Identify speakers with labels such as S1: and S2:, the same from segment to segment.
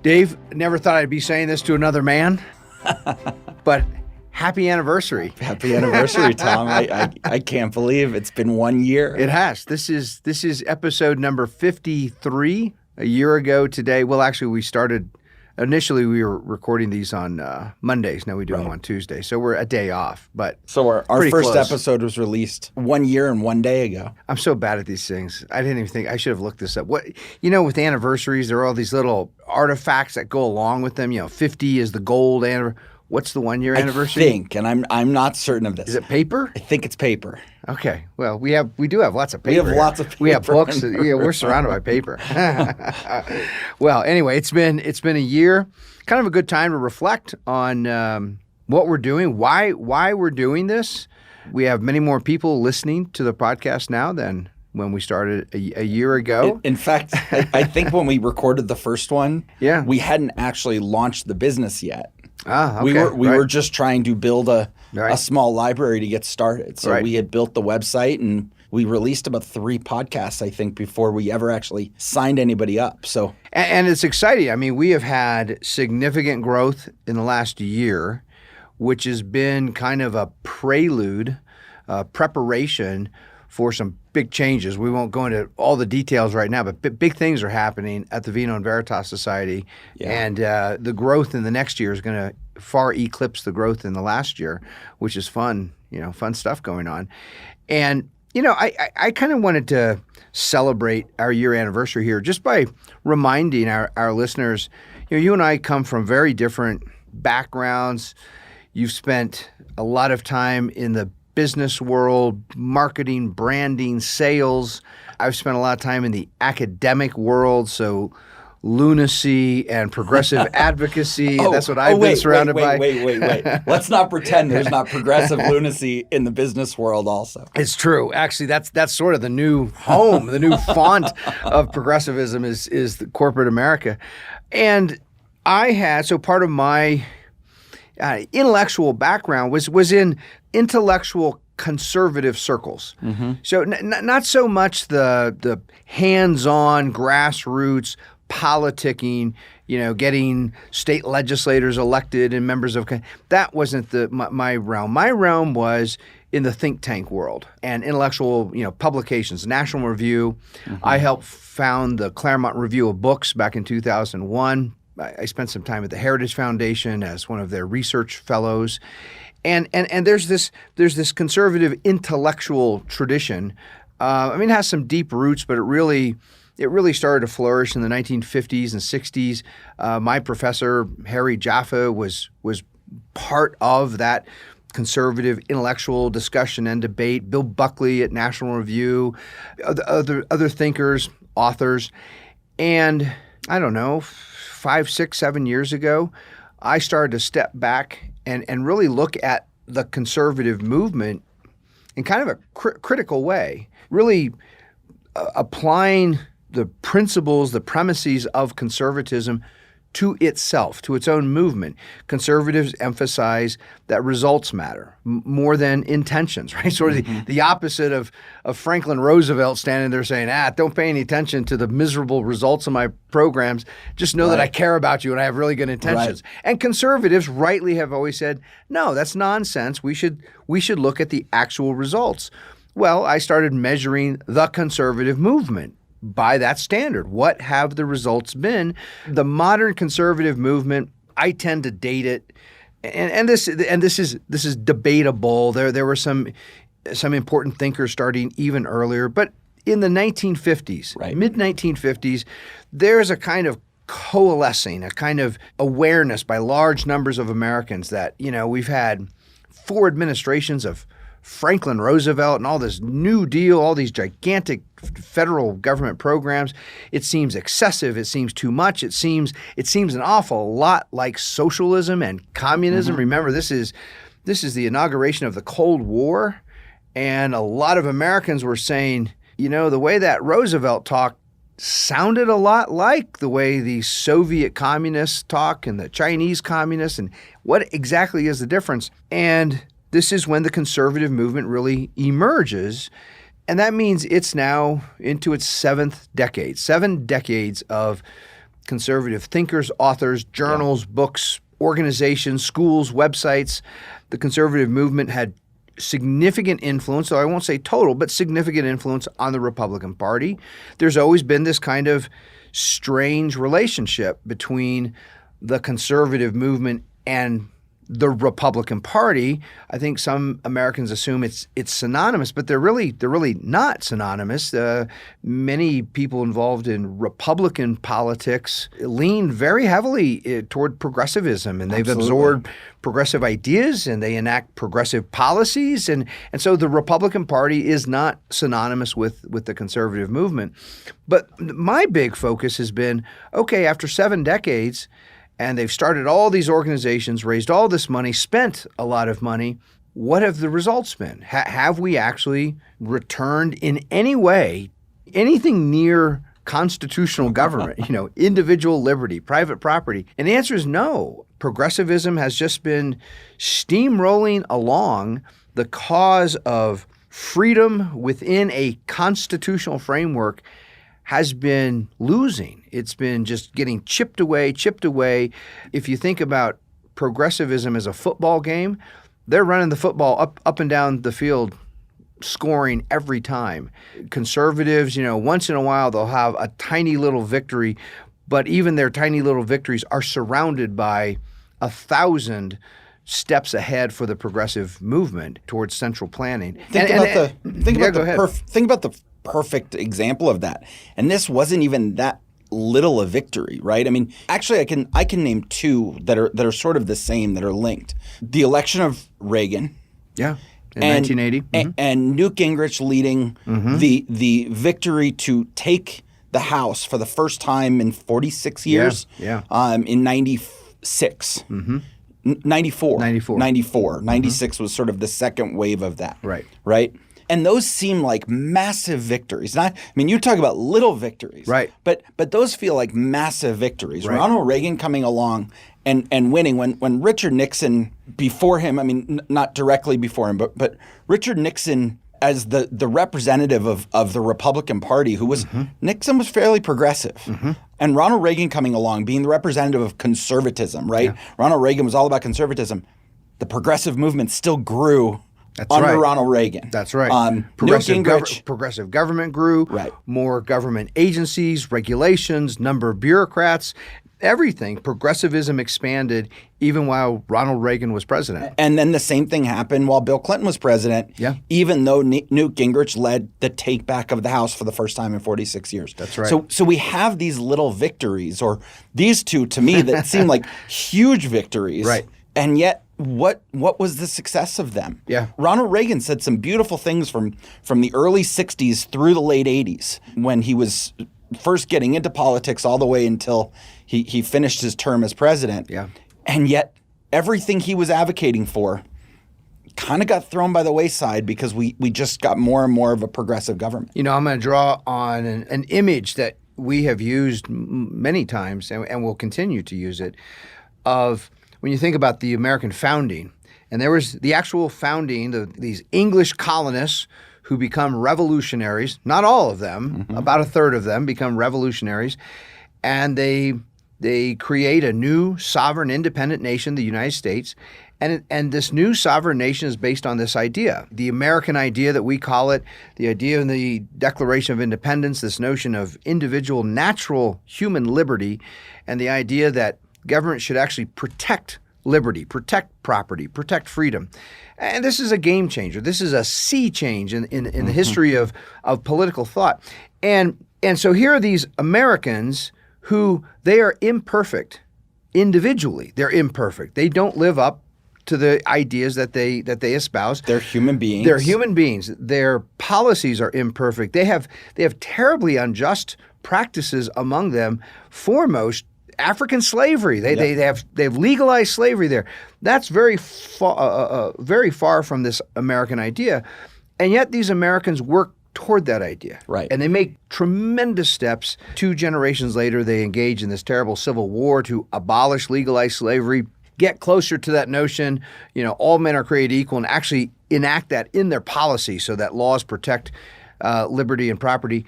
S1: Dave, never thought I'd be saying this to another man, but happy anniversary.
S2: Happy anniversary, Tom. I can't believe it's been 1 year.
S1: It has. This is episode number 53. A year ago today. Well, actually, initially we were recording these on Mondays. Now we do them on Tuesday. So we're a day off.
S2: So our first episode was released 1 year and 1 day ago.
S1: I'm so bad at these things. I didn't even think I should have looked this up. With anniversaries, there are all these little artifacts that go along with them. 50 is the gold anniversary. What's the 1 year anniversary?
S2: I think, and I'm not certain of this.
S1: Is it paper?
S2: I think it's paper.
S1: Okay. Well, we do have lots of paper.
S2: We have lots of paper.
S1: We have books. We're surrounded by paper. Well, anyway, it's been a year. Kind of a good time to reflect on what we're doing, why we're doing this. We have many more people listening to the podcast now than when we started a year ago.
S2: In fact, I think when we recorded the first one, we hadn't actually launched the business yet.
S1: Ah, okay.
S2: We were just trying to build a small library to get started. So we had built the website and we released about 3 podcasts, I think, before we ever actually signed anybody up. So
S1: and it's exciting. I mean, we have had significant growth in the last year, which has been kind of a prelude, preparation for some big changes. We won't go into all the details right now, but big things are happening at the Vino Veritas Society. Yeah. And the growth in the next year is going to far eclipse the growth in the last year, which is fun, fun stuff going on. And, I kind of wanted to celebrate our year anniversary here just by reminding our listeners, you and I come from very different backgrounds. You've spent a lot of time in the business world, marketing, branding, sales. I've spent a lot of time in the academic world, so lunacy and progressive advocacy. That's what I've been surrounded by.
S2: Wait. Let's not pretend there's not progressive lunacy in the business world also.
S1: It's true. Actually, that's sort of the new home, the new font of progressivism is the corporate America. And so part of my intellectual background was in intellectual conservative circles. Mm-hmm. So not so much the hands-on grassroots politicking, getting state legislators elected and members of that wasn't my realm. My realm was in the think tank world and intellectual publications, National Review. Mm-hmm. I helped found the Claremont Review of Books back in 2001. I spent some time at the Heritage Foundation as one of their research fellows. And there's this conservative intellectual tradition. It has some deep roots, but it really started to flourish in the 1950s and 60s. My professor, Harry Jaffa, was part of that conservative intellectual discussion and debate. Bill Buckley at National Review, other thinkers, authors. And I don't know, 5, 6, 7 years ago, I started to step back and really look at the conservative movement in kind of a critical way, really applying the principles, the premises of conservatism to itself, to its own movement. Conservatives emphasize that results matter more than intentions, right? Sort of the opposite of Franklin Roosevelt standing there saying, don't pay any attention to the miserable results of my programs. Just know that I care about you and I have really good intentions. Right. And conservatives rightly have always said, no, that's nonsense. We should look at the actual results. Well, I started measuring the conservative movement by that standard. What have the results been? The modern conservative movement, I tend to date it, and this is debatable. There were some important thinkers starting even earlier, but in the 1950s, mid-1950s, there's a kind of coalescing, a kind of awareness by large numbers of Americans that we've had 4 administrations of Franklin Roosevelt and all this New Deal, all these gigantic federal government programs. It seems excessive. It seems too much. It seems an awful lot like socialism and communism. Mm-hmm. Remember, this is the inauguration of the Cold War, and a lot of Americans were saying, the way that Roosevelt talked sounded a lot like the way the Soviet communists talk and the Chinese communists, and what exactly is the difference? And this is when the conservative movement really emerges, and that means it's now into its 7th decade, 7 decades of conservative thinkers, authors, journals, books, organizations, schools, websites. The conservative movement had significant influence, though I won't say total, but significant influence on the Republican Party. There's always been this kind of strange relationship between the conservative movement and the Republican Party. I think some Americans assume it's synonymous, but they're really not synonymous. Many people involved in Republican politics lean very heavily toward progressivism, and they've absorbed progressive ideas and they enact progressive policies, and so the Republican Party is not synonymous with the conservative movement. But my big focus has been, okay, after 7 decades, and they've started all these organizations, raised all this money, spent a lot of money. What have the results been? Have we actually returned in any way anything near constitutional government, individual liberty, private property? And the answer is no. Progressivism has just been steamrolling along the cause of freedom within a constitutional framework has been losing. It's been just getting chipped away. If you think about progressivism as a football game, they're running the football up and down the field, scoring every time. Conservatives, once in a while they'll have a tiny little victory, but even their tiny little victories are surrounded by 1,000 steps ahead for the progressive movement towards central planning.
S2: Think about the perfect example of that. And this wasn't even that little a victory, right? I mean, actually I can name 2 that are sort of the same, that are linked. The election of Reagan.
S1: Yeah. In 1980.
S2: And Newt Gingrich leading the victory to take the House for the first time in 46 years. In 96. 94. 96 was sort of the second wave of that. Right? And those seem like massive victories. You talk about little victories,
S1: right?
S2: But those feel like massive victories. Right. Ronald Reagan coming along and winning when Richard Nixon before him, not directly before him, but Richard Nixon as the representative of the Republican Party, who was Nixon was fairly progressive. And Ronald Reagan coming along being the representative of conservatism, right? Yeah. Ronald Reagan was all about conservatism. The progressive movement still grew. Under Ronald Reagan.
S1: That's right. Progressive government grew. Right. More government agencies, regulations, number of bureaucrats, everything. Progressivism expanded even while Ronald Reagan was president.
S2: And then the same thing happened while Bill Clinton was president.
S1: Yeah.
S2: Even though Newt Gingrich led the take back of the House for the first time in 46 years.
S1: That's right.
S2: So we have these little victories, or these 2 to me that seem like huge victories.
S1: Right.
S2: And yet, what was the success of them?
S1: Yeah.
S2: Ronald Reagan said some beautiful things from the early 60s through the late 80s when he was first getting into politics all the way until he finished his term as president.
S1: Yeah.
S2: And yet everything he was advocating for kind of got thrown by the wayside because we just got more and more of a progressive government.
S1: I'm going to draw on an image that we have used many times and will continue to use it of when you think about the American founding, and there was the actual founding, these English colonists who become revolutionaries, not all of them, about a third of them become revolutionaries, and they create a new sovereign independent nation, the United States, and this new sovereign nation is based on this idea, the American idea that we call it, the idea in the Declaration of Independence, this notion of individual natural human liberty, and the idea that government should actually protect liberty, protect property, protect freedom. And this is a game changer. This is a sea change in the history of political thought. And so here are these Americans who they are imperfect individually. They're imperfect. They don't live up to the ideas that they espouse.
S2: They're human beings.
S1: They're human beings. Their policies are imperfect. They have terribly unjust practices among them. Foremost, African slavery. They have legalized slavery there. That's very far from this American idea, and yet these Americans work toward that idea.
S2: Right.
S1: And they make tremendous steps. 2 generations later, they engage in this terrible civil war to abolish legalized slavery, get closer to that notion, all men are created equal, and actually enact that in their policy so that laws protect liberty and property.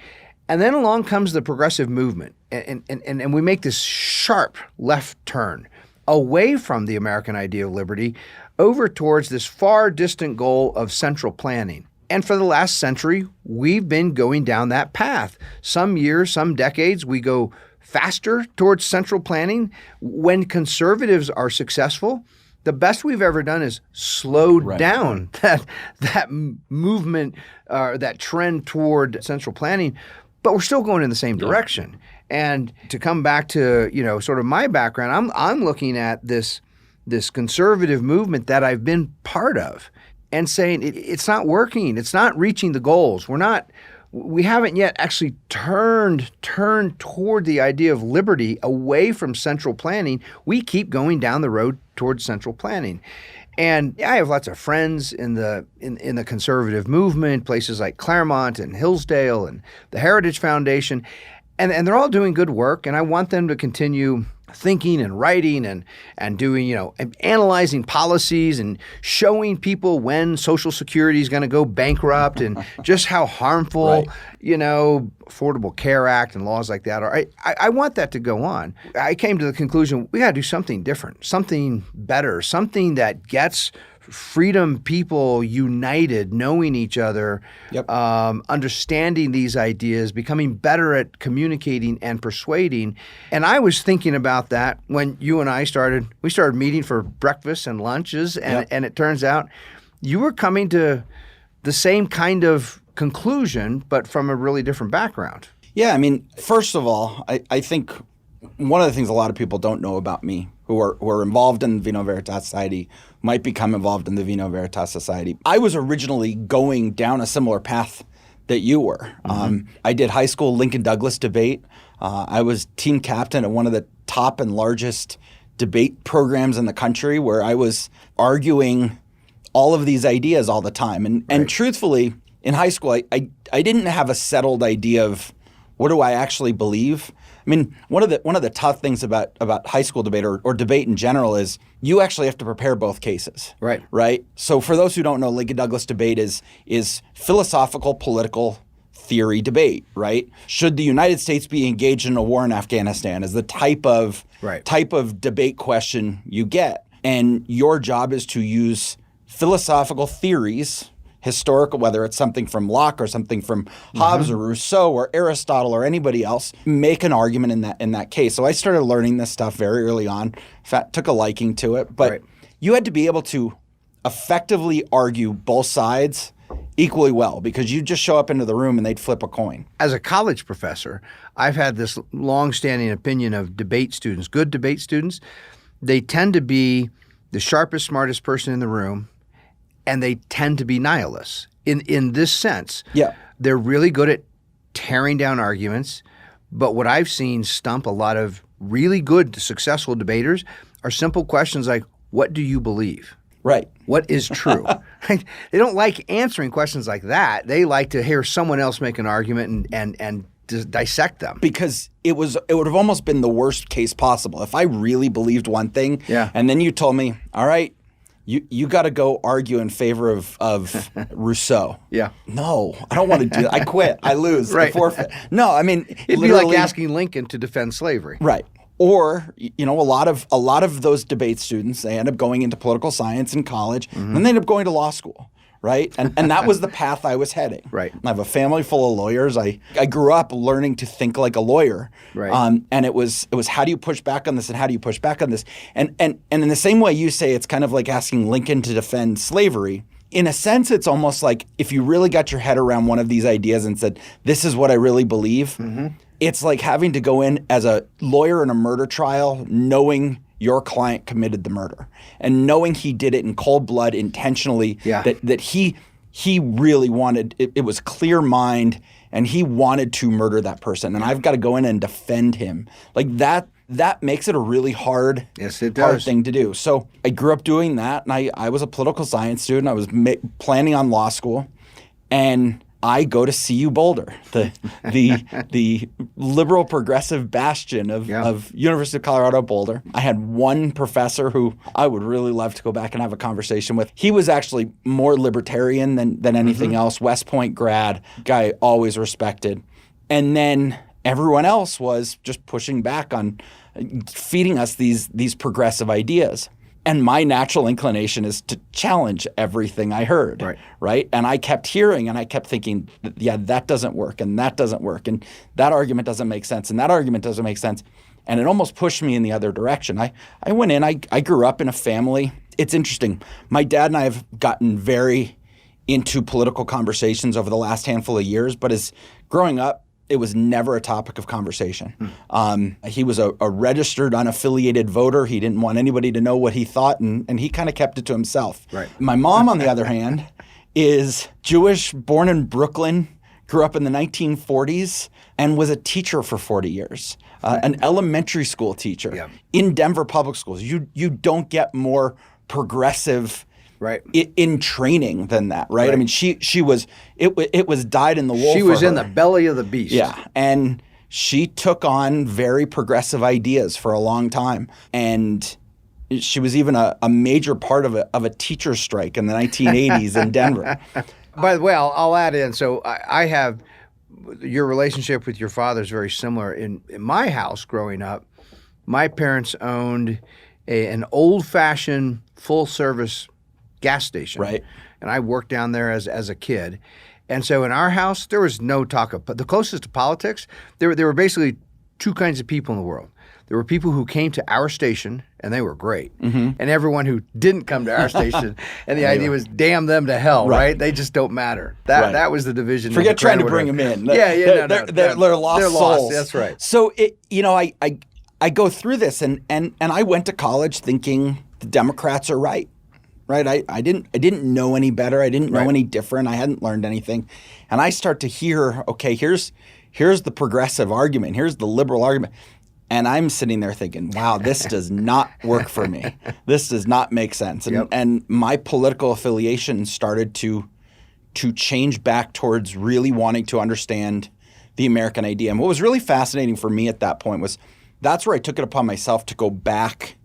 S1: And then along comes the progressive movement, and we make this sharp left turn away from the American idea of liberty over towards this far distant goal of central planning. And for the last century, we've been going down that path. Some years, some decades, we go faster towards central planning. When conservatives are successful, the best we've ever done is slowed down that movement, that trend toward central planning, but we're still going in the same direction. And to come back to, sort of my background, I'm looking at this conservative movement that I've been part of and saying it's not working. It's not reaching the goals. We haven't yet actually turned toward the idea of liberty away from central planning. We keep going down the road towards central planning. And I have lots of friends in the conservative movement, places like Claremont and Hillsdale and the Heritage Foundation, and they're all doing good work. And I want them to continue thinking and writing and doing, analyzing policies and showing people when Social Security is going to go bankrupt and just how harmful, Affordable Care Act and laws like that are. I want that to go on. I came to the conclusion we got to do something different, something better, something that gets freedom people united, knowing each other, understanding these ideas, becoming better at communicating and persuading. And I was thinking about that when you and I started meeting for breakfast and lunches, and it turns out you were coming to the same kind of conclusion, but from a really different background.
S2: Yeah, I mean, first of all, I think one of the things a lot of people don't know about me who are involved in the Vino Veritas Society, might become involved in the Vino Veritas Society. I was originally going down a similar path that you were. I did high school Lincoln Douglas debate. I was team captain at one of the top and largest debate programs in the country where I was arguing all of these ideas all the time. And truthfully, in high school, I didn't have a settled idea of what do I actually believe. I mean, one of the tough things about high school debate or debate in general is you actually have to prepare both cases. Right. So for those who don't know, Lincoln Douglas debate is philosophical political theory debate, right? Should the United States be engaged in a war in Afghanistan is the type of debate question you get. And your job is to use philosophical theories, historical, whether it's something from Locke or something from Hobbes or Rousseau or Aristotle or anybody else, make an argument in that case. So I started learning this stuff very early on. In fact, took a liking to it. But you had to be able to effectively argue both sides equally well because you just show up into the room and they'd flip a coin.
S1: As a college professor, I've had this long-standing opinion of debate students, good debate students. They tend to be the sharpest, smartest person in the room, and they tend to be nihilists in this sense.
S2: Yeah.
S1: They're really good at tearing down arguments, but what I've seen stump a lot of really good, successful debaters are simple questions like, what do you believe?
S2: Right.
S1: What is true? They don't like answering questions like that. They like to hear someone else make an argument and dissect them.
S2: Because it would have almost been the worst case possible. If I really believed one thing and then you told me, all right, you got to go argue in favor of Rousseau.
S1: Yeah.
S2: No, I don't want to do that. I quit. I lose. I forfeit. No, I mean,
S1: it'd be like asking Lincoln to defend slavery.
S2: Right. Or, a lot of those debate students, they end up going into political science in college, and then they end up going to law school. Right. And that was the path I was heading.
S1: Right.
S2: I have a family full of lawyers. I grew up learning to think like a lawyer.
S1: Right.
S2: And it was how do you push back on this and how do you push back on this? And in the same way you say it's kind of like asking Lincoln to defend slavery. In a sense, it's almost like if you really got your head around one of these ideas and said, this is what I really believe, it's like having to go in as a lawyer in a murder trial knowing your client committed the murder and knowing he did it in cold blood intentionally, that he really wanted, it was clear mind and he wanted to murder that person. And I've got to go in and defend him. Like that makes it a really hard, hard thing to do. So I grew up doing that and I was a political science student. I was planning on law school and I go to CU Boulder, the liberal progressive bastion of University of Colorado Boulder. I had one professor who I would really love to go back and have a conversation with. He was actually more libertarian than anything else, West Point grad, guy I always respected. And then everyone else was just pushing back on feeding us these progressive ideas. And my natural inclination is to challenge everything I heard, right? And I kept hearing and I kept thinking, yeah, that doesn't work and that doesn't work and that argument doesn't make sense and that argument doesn't make sense. And it almost pushed me in the other direction. I went in, I grew up in a family. It's interesting. My dad and I have gotten very into political conversations over the last handful of years, but as growing up, it was never a topic of conversation. He was a registered unaffiliated voter. He didn't want anybody to know what he thought, and he kind of kept it to himself.
S1: Right.
S2: My mom, on the other hand, is Jewish, born in Brooklyn, grew up in the 1940s, and was a teacher for 40 years, an elementary school teacher in Denver public schools. You don't get more progressive in training than that, right? I mean, she was it was dyed in the wool.
S1: She was in the belly of the beast.
S2: Yeah, and she took on very progressive ideas for a long time, and she was even a major part of a teacher strike in the 1980s in Denver.
S1: By the way, I'll add in. So I have your relationship with your father is very similar. In my house growing up, my parents owned an old-fashioned full-service gas station.
S2: Right.
S1: And I worked down there as a kid. And so in our house, there was no talk of, but the closest to politics, there were basically two kinds of people in the world. There were people who came to our station, and they were great. And everyone who didn't come to our station, and the idea was, damn them to hell, right? They just don't matter. That was the division.
S2: Forget trying to bring them in. They're lost souls.
S1: That's right.
S2: So, I go through this, and I went to college thinking the Democrats are right. Right, I didn't know any better. I didn't know any different. I hadn't learned anything, and I start to hear, okay, here's the progressive argument, here's the liberal argument, and I'm sitting there thinking, wow, this does not work for me. This does not make sense, and my political affiliation started to change back towards really wanting to understand the American idea. And what was really fascinating for me at that point was that's where I took it upon myself to go back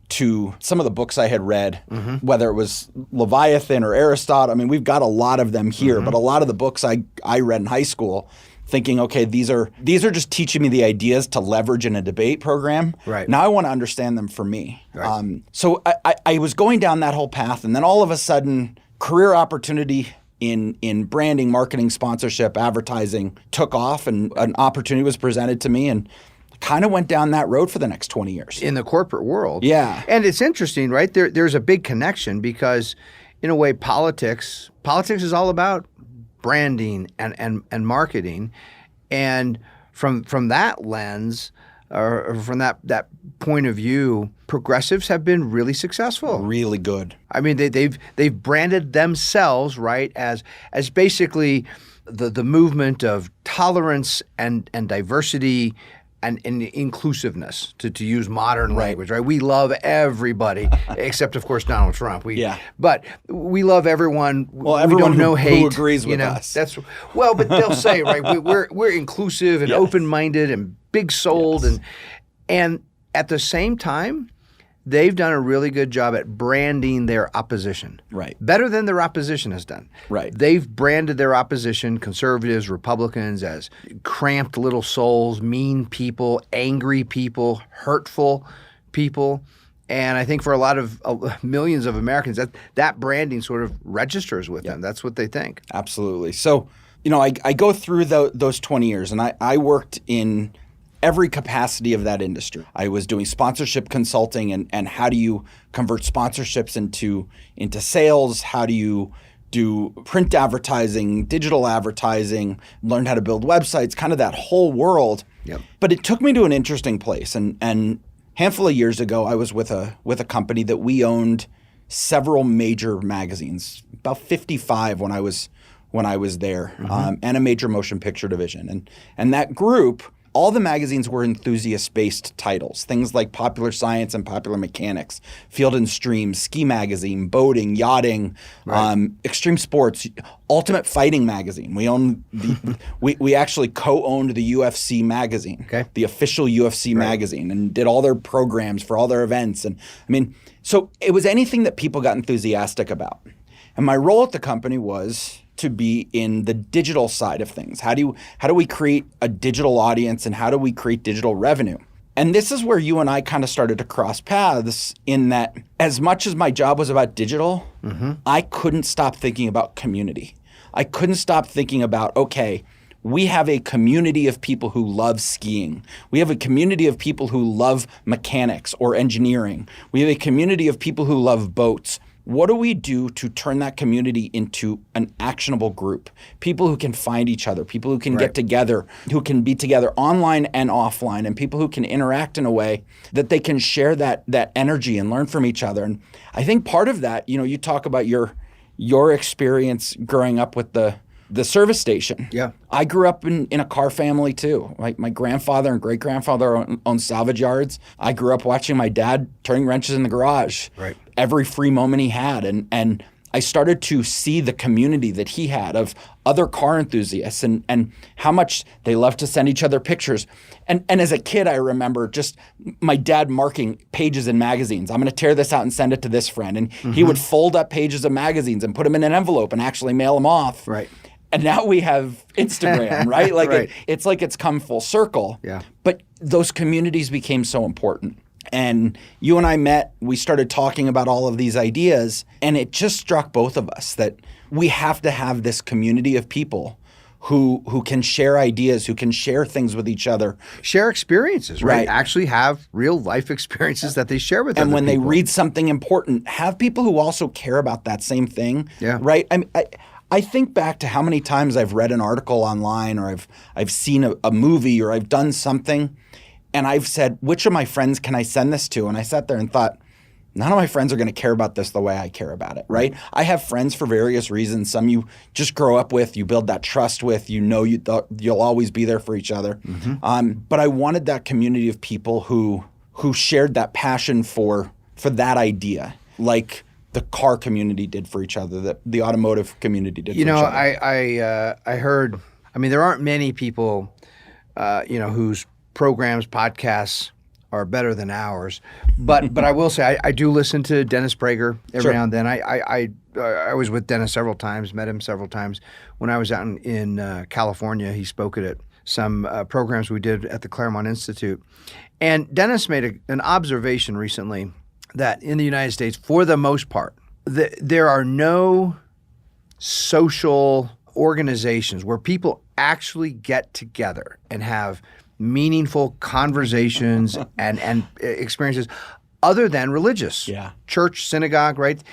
S2: to some of the books I had read, whether it was Leviathan or Aristotle. I mean, we've got a lot of them here, but a lot of the books I read in high school, thinking, okay, these are just teaching me the ideas to leverage in a debate program.
S1: Right.
S2: Now I want to understand them for me.
S1: Right.
S2: So I was going down that whole path, and then all of a sudden, career opportunity in branding, marketing, sponsorship, advertising took off, and an opportunity was presented to me, and kind of went down that road for the next 20 years.
S1: In the corporate world.
S2: Yeah.
S1: And it's interesting, right? There's a big connection because, in a way, politics is all about branding and marketing. And from that lens, or from that point of view, progressives have been really successful.
S2: Really good.
S1: I mean, they've branded themselves, right, as basically the movement of tolerance and diversity and inclusiveness, to use modern language, right? We love everybody, except of course Donald Trump. But we love everyone.
S2: Well, everyone
S1: we don't know hate.
S2: Who agrees with us.
S1: But they'll say, right, we're inclusive and open-minded and big-souled, and at the same time, they've done a really good job at branding their opposition.
S2: Right.
S1: Better than their opposition has done.
S2: Right.
S1: They've branded their opposition, conservatives, Republicans, as cramped little souls, mean people, angry people, hurtful people. And I think for a lot of millions of Americans, that branding sort of registers with them. That's what they think.
S2: Absolutely. So, I go through those 20 years, and I worked in every capacity of that industry. I was doing sponsorship consulting and how do you convert sponsorships into sales? How do you do print advertising, digital advertising, learn how to build websites, kind of that whole world.
S1: Yep.
S2: But it took me to an interesting place. And a handful of years ago, I was with a company that we owned several major magazines, about 55 when I was there, and a major motion picture division. And that group, all the magazines were enthusiast-based titles, things like Popular Science and Popular Mechanics, Field and Stream, Ski Magazine, Boating, Yachting, Extreme Sports, Ultimate Fighting Magazine. We actually co-owned the UFC magazine, the official UFC magazine, and did all their programs for all their events. And I mean, so it was anything that people got enthusiastic about. And my role at the company was to be in the digital side of things. How do we create a digital audience, and how do we create digital revenue? And this is where you and I kind of started to cross paths, in that as much as my job was about digital, I couldn't stop thinking about community. I couldn't stop thinking about, okay, we have a community of people who love skiing. We have a community of people who love mechanics or engineering. We have a community of people who love boats. What do we do to turn that community into an actionable group? People who can find each other, people who can get together, who can be together online and offline, and people who can interact in a way that they can share that energy and learn from each other. And I think part of that, you talk about your experience growing up with the service station.
S1: Yeah.
S2: I grew up in a car family too. My grandfather and great-grandfather owned salvage yards. I grew up watching my dad turning wrenches in the garage every free moment he had. And I started to see the community that he had of other car enthusiasts and how much they loved to send each other pictures. And as a kid, I remember just my dad marking pages in magazines. I'm going to tear this out and send it to this friend. And he would fold up pages of magazines and put them in an envelope and actually mail them off.
S1: Right.
S2: And now we have Instagram, right? Like it's like it's come full circle.
S1: Yeah.
S2: But those communities became so important. And you and I met, we started talking about all of these ideas, and it just struck both of us that we have to have this community of people who can share ideas, who can share things with each other.
S1: Share experiences, right? Actually have real life experiences that they share with other people.
S2: And when they read something important, have people who also care about that same thing, right? I think back to how many times I've read an article online, or I've seen a movie, or I've done something, and I've said, which of my friends can I send this to? And I sat there and thought, none of my friends are going to care about this the way I care about it, right? I have friends for various reasons. Some you just grow up with, you build that trust with, you'll always be there for each other. But I wanted that community of people who shared that passion for that idea, like the car community did for each other, that the automotive community did for each other.
S1: I heard, there aren't many people, whose programs, podcasts are better than ours. But I will say I do listen to Dennis Prager every now and then. I was with Dennis several times, met him several times. When I was out in California, he spoke at some programs we did at the Claremont Institute. And Dennis made an observation recently that in the United States, for the most part, there are no social organizations where people actually get together and have meaningful conversations and experiences other than religious. Church, synagogue, right?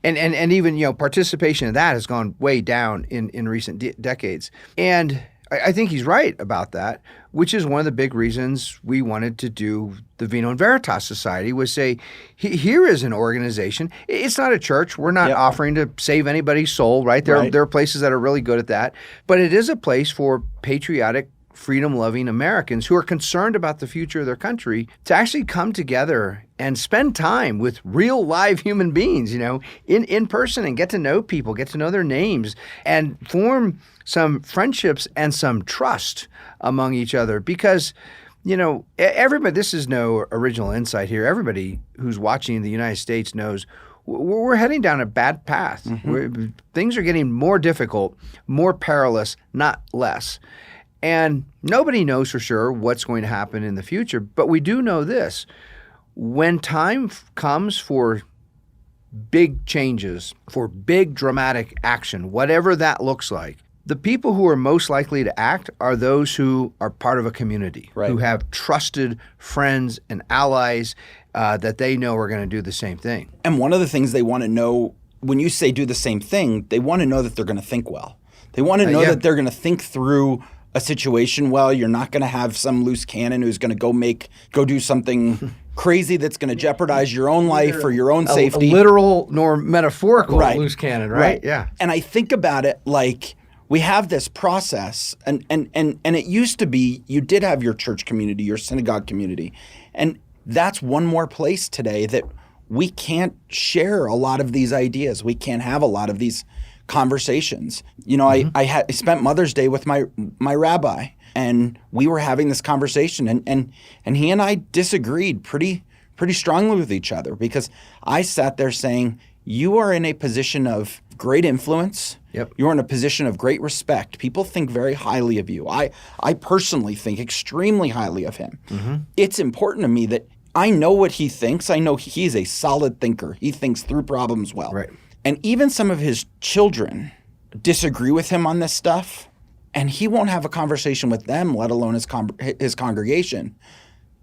S1: And even, participation in that has gone way down in recent decades. And I think he's right about that, which is one of the big reasons we wanted to do the Vino Veritas Society, was say, here is an organization. It's not a church. We're not offering to save anybody's soul, right? There are places that are really good at that. But it is a place for patriotic, freedom-loving Americans who are concerned about the future of their country to actually come together and spend time with real live human beings, in person, and get to know people, get to know their names, and form some friendships and some trust among each other. Because, everybody, this is no original insight here. Everybody who's watching the United States knows we're heading down a bad path. Things are getting more difficult, more perilous, not less. And nobody knows for sure what's going to happen in the future, but we do know this. When time comes for big changes, for big dramatic action, whatever that looks like, the people who are most likely to act are those who are part of a community, who have trusted friends and allies that they know are going to do the same thing.
S2: And one of the things they want to know, when you say do the same thing, they want to know that they're going to think well. They want to know that they're going to think through a situation well. You're not going to have some loose cannon who's going to go do something crazy that's going to jeopardize your own life or your own safety.
S1: A literal nor metaphorical loose cannon, right?
S2: Yeah. And I think about it like we have this process, and it used to be you did have your church community, your synagogue community, and that's one more place today that we can't share a lot of these ideas. We can't have a lot of these conversations. I spent Mother's Day with my rabbi, and we were having this conversation, and he and I disagreed pretty strongly with each other, because I sat there saying, you are in a position of great influence.
S1: Yep.
S2: You're in a position of great respect. People think very highly of you. I personally think extremely highly of him. It's important to me that I know what he thinks. I know he's a solid thinker. He thinks through problems well.
S1: Right.
S2: And even some of his children disagree with him on this stuff, and he won't have a conversation with them, let alone his congregation,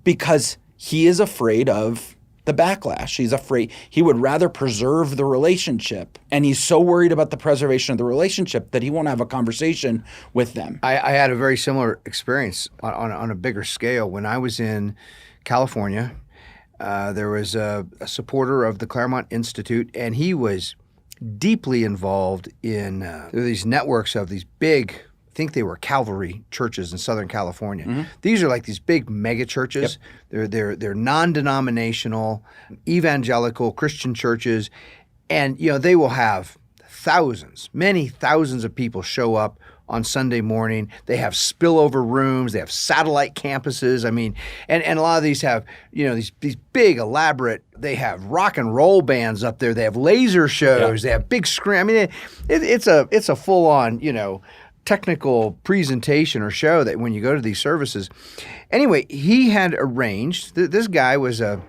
S2: because he is afraid of the backlash. He's afraid. He would rather preserve the relationship, and he's so worried about the preservation of the relationship that he won't have a conversation with them.
S1: I had a very similar experience on a bigger scale. When I was in California, there was a supporter of the Claremont Institute, and he was deeply involved in these networks of these big, I think they were Calvary churches in Southern California. These are like these big mega churches. Yep. They're non-denominational, evangelical Christian churches, and they will have thousands, many thousands of people show up on Sunday morning. They have spillover rooms. They have satellite campuses. I mean, and a lot of these have, these big, elaborate, they have rock and roll bands up there. They have laser shows. They have big screen. I mean, it's a full-on, technical presentation or show that when you go to these services. Anyway, he had arranged, this guy was a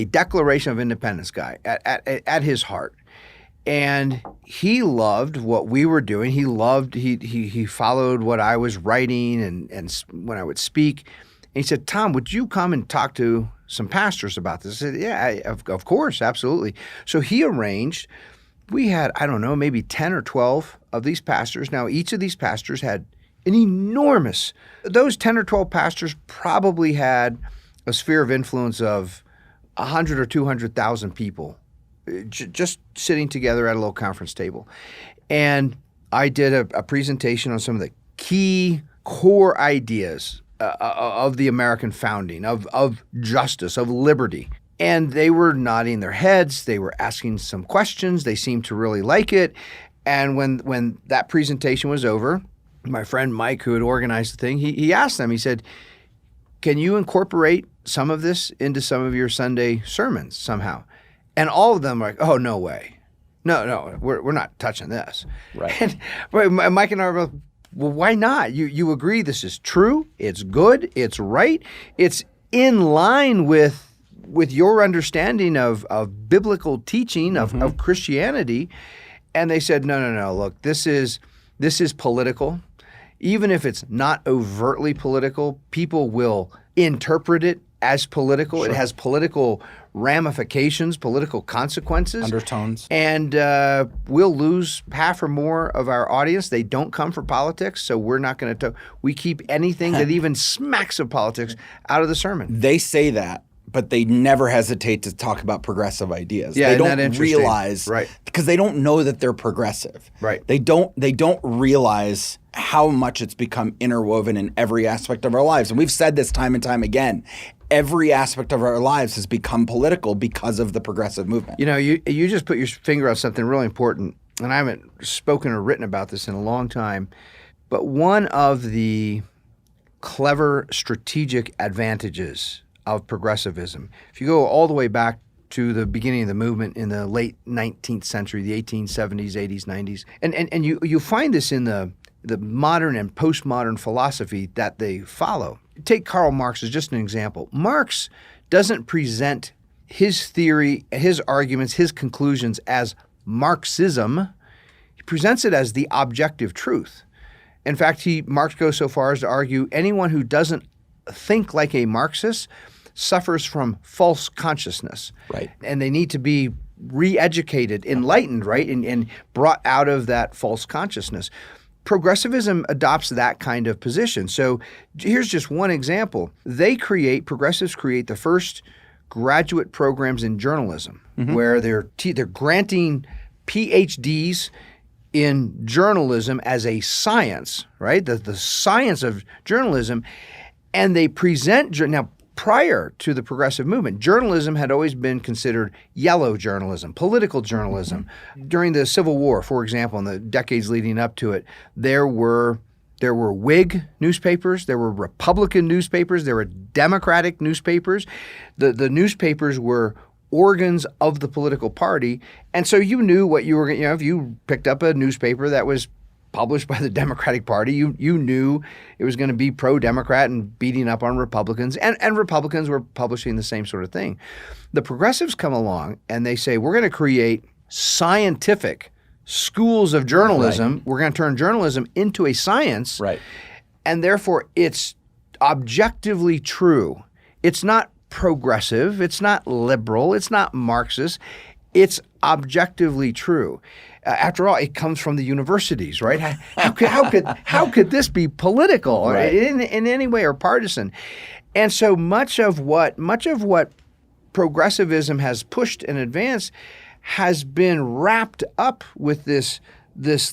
S1: Declaration of Independence guy at his heart. And he loved what we were doing. He followed what I was writing and when I would speak. And he said, "Tom, would you come and talk to some pastors about this?" I said, "Yeah, of course, absolutely." So he arranged. We had, I don't know, maybe 10 or 12 of these pastors. Now, each of these pastors had an enormous, those 10 or 12 pastors probably had a sphere of influence of 100 or 200,000 people just sitting together at a little conference table. And I did a presentation on some of the key core ideas of the American founding, of justice, of liberty. And they were nodding their heads. They were asking some questions. They seemed to really like it. And when that presentation was over, my friend Mike, who had organized the thing, he asked them, he said, "Can you incorporate some of this into some of your Sunday sermons somehow?" And all of them were like, "Oh, no way. No, we're not touching this."
S2: Right.
S1: And Mike and I were both, "Well, why not? You agree this is true, it's good, it's right, it's in line with your understanding of biblical teaching, of Christianity." And they said, no, look, this is political. Even if it's not overtly political, people will interpret it as political. Sure. It has political ramifications, political consequences.
S2: Undertones.
S1: And we'll lose half or more of our audience. They don't come for politics, so we're not going to we keep anything that even smacks of politics out of the sermon.
S2: They say that, but they never hesitate to talk about progressive ideas.
S1: Yeah,
S2: they
S1: isn't that
S2: don't
S1: interesting?
S2: realize,
S1: right?
S2: Because they don't know that they're progressive.
S1: Right.
S2: They don't realize how much it's become interwoven in every aspect of our lives. And we've said this time and time again. Every aspect of our lives has become political because of the progressive movement.
S1: You just put your finger on something really important, and I haven't spoken or written about this in a long time, but one of the clever strategic advantages of progressivism, if you go all the way back to the beginning of the movement in the late 19th century, the 1870s, 80s, 90s, and you find this in the modern and postmodern philosophy that they follow. Take Karl Marx as just an example. Marx doesn't present his theory, his arguments, his conclusions as Marxism. He presents it as the objective truth. In fact, Marx goes so far as to argue anyone who doesn't think like a Marxist suffers from false consciousness.
S2: Right.
S1: And they need to be re-educated, enlightened, right, and brought out of that false consciousness. Progressivism adopts that kind of position. So here's just one example. Progressives create the first graduate programs in journalism, where they're granting PhDs in journalism as a science, right? The science of journalism, and they present now. Prior to the progressive movement, journalism had always been considered yellow journalism, political journalism. During the Civil War, for example, in the decades leading up to it, there were Whig newspapers, there were Republican newspapers, there were Democratic newspapers. The newspapers were organs of the political party. And so you knew what you were, if you picked up a newspaper that was published by the Democratic Party, you knew it was going to be pro-Democrat and beating up on Republicans, and Republicans were publishing the same sort of thing. The progressives come along and they say, we're going to create scientific schools of journalism. Right. We're going to turn journalism into a science.
S2: Right.
S1: And therefore, it's objectively true. It's not progressive. It's not liberal. It's not Marxist. It's objectively true. After all, it comes from the universities, right? How could this be political
S2: right.
S1: in any way or partisan? And so much of what progressivism has pushed and advanced has been wrapped up with this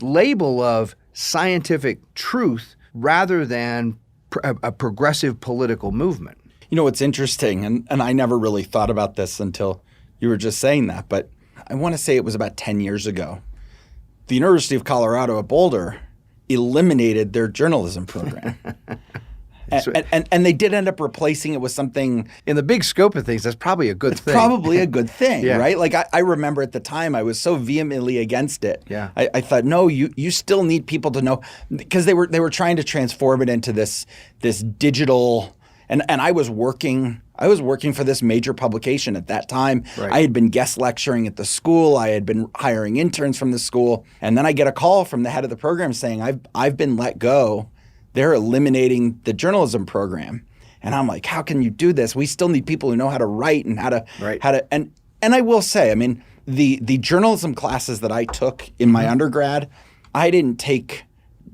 S1: label of scientific truth rather than a progressive political movement.
S2: You know, what's interesting, and I never really thought about this until you were just saying that, but I want to say it was about 10 years ago. The University of Colorado at Boulder eliminated their journalism program. And they did end up replacing it with something.
S1: In the big scope of things, that's probably a good thing.
S2: Probably a good thing,
S1: yeah.
S2: Right? Like I remember at the time I was so vehemently against it.
S1: Yeah.
S2: I thought, no, you still need people to know, because they were trying to transform it into this digital. And I was working for this major publication at that time.
S1: Right.
S2: I had been guest lecturing at the school. I had been hiring interns from the school, and then I get a call from the head of the program saying I've been let go. They're eliminating the journalism program. And I'm like, how can you do this? We still need people who know how to write and how to and I will say, I mean, the journalism classes that I took in my undergrad, I didn't take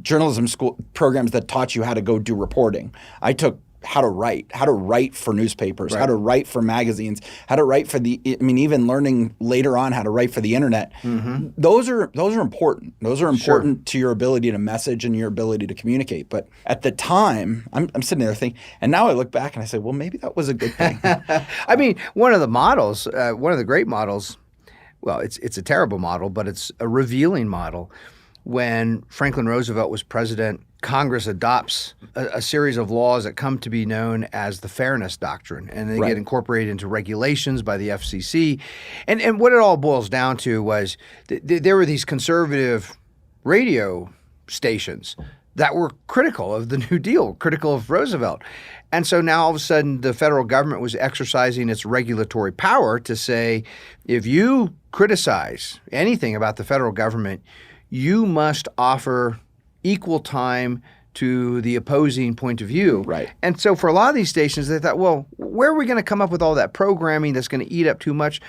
S2: journalism school programs that taught you how to go do reporting. I took how to write for newspapers,
S1: right.
S2: how to write for magazines, how to write for even learning later on how to write for the internet. Mm-hmm. Those are important. Those are important
S1: Sure.
S2: to your ability to message and your ability to communicate. But at the time, I'm sitting there thinking, and now I look back and I say, well, maybe that was a good thing.
S1: I mean, one of the great models, well, it's a terrible model, but it's a revealing model. When Franklin Roosevelt was president, Congress adopts a series of laws that come to be known as the Fairness Doctrine, and they
S2: right.
S1: get incorporated into regulations by the FCC. And what it all boils down to was there were these conservative radio stations that were critical of the New Deal, critical of Roosevelt. And so now all of a sudden the federal government was exercising its regulatory power to say, if you criticize anything about the federal government, you must offer equal time to the opposing point of view.
S2: Right.
S1: And so for a lot of these stations, they thought, well, where are we going to come up with all that programming that's going to eat up too much?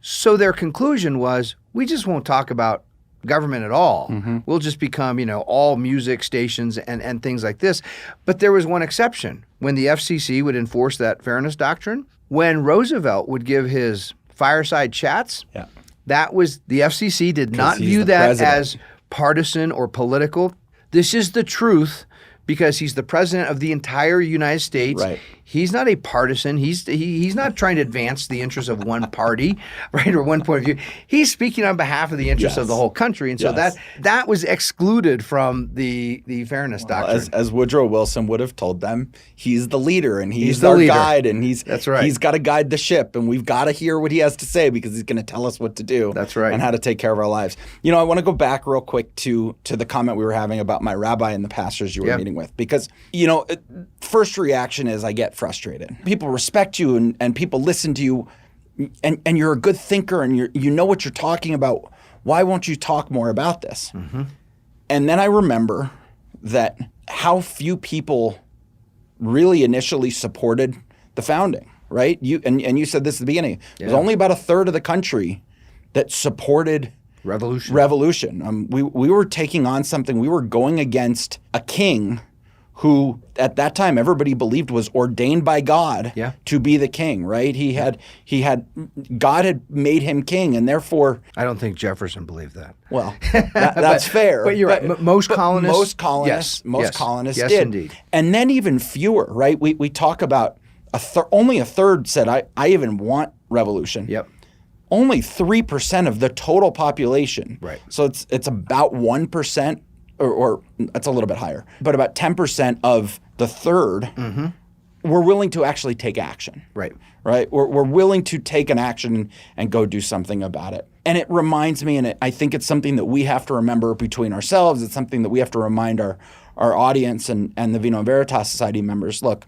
S1: So their conclusion was, we just won't talk about government at all. Mm-hmm. We'll just become, all music stations and things like this. But there was one exception. When the FCC would enforce that Fairness Doctrine, when Roosevelt would give his fireside chats,
S2: yeah.
S1: that was, the FCC did not view that
S2: president.
S1: as partisan or political. This is the truth because he's the president of the entire United States.
S2: Right.
S1: He's not a partisan. He's not trying to advance the interests of one party, right, or one point of view. He's speaking on behalf of the interests of the whole country. And so that was excluded from the Fairness Doctrine.
S2: As Woodrow Wilson would have told them, he's the leader and he's
S1: the
S2: our
S1: leader.
S2: guide, and
S1: That's right.
S2: He's got to guide the ship, and we've got to hear what he has to say because he's going to tell us what to do.
S1: That's right.
S2: And how to take care of our lives. I want to go back real quick to the comment we were having about my rabbi and the pastors you were meeting with, because first reaction is I get frustrated. People respect you and people listen to you, and you're a good thinker and you know what you're talking about. Why won't you talk more about this? Mm-hmm. And then I remember that how few people really initially supported the founding, right? You said this at the beginning. Yeah. It was only about a third of the country that supported revolution. We were taking on something. We were going against a king who at that time everybody believed was ordained by God to be the king, right? God had made him king, and therefore
S1: I don't think Jefferson believed that.
S2: Well, that's fair.
S1: But you're right. Most colonists
S2: did.
S1: Yes, indeed.
S2: And then even fewer, right? We talk about only a third said I even want revolution.
S1: Yep.
S2: Only 3% of the total population.
S1: Right.
S2: So it's about 1%. Or that's a little bit higher, but about 10% of the third we're willing to actually take action.
S1: Right.
S2: Right? We're willing to take an action and go do something about it. And it reminds me, and I think it's something that we have to remember between ourselves. It's something that we have to remind our audience and the Vino Veritas Society members. Look,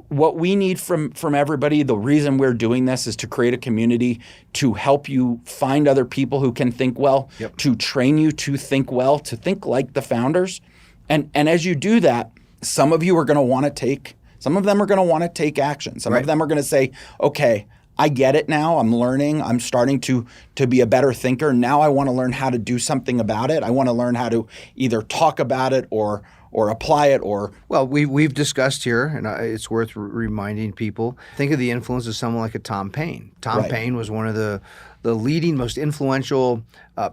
S2: what we need from everybody, the reason we're doing this is to create a community to help you find other people who can think well, to train you to think well, to think like the founders. And as you do that, some of you are going to want to take Some of them are going to want to take action. Some of them are going to say, okay, I get it now. I'm learning. I'm starting to be a better thinker. Now I want to learn how to do something about it. I want to learn how to either talk about it or apply it or...
S1: Well, we've discussed here, and it's worth reminding people, think of the influence of someone like a Tom Payne. Tom Payne was one of the leading, most influential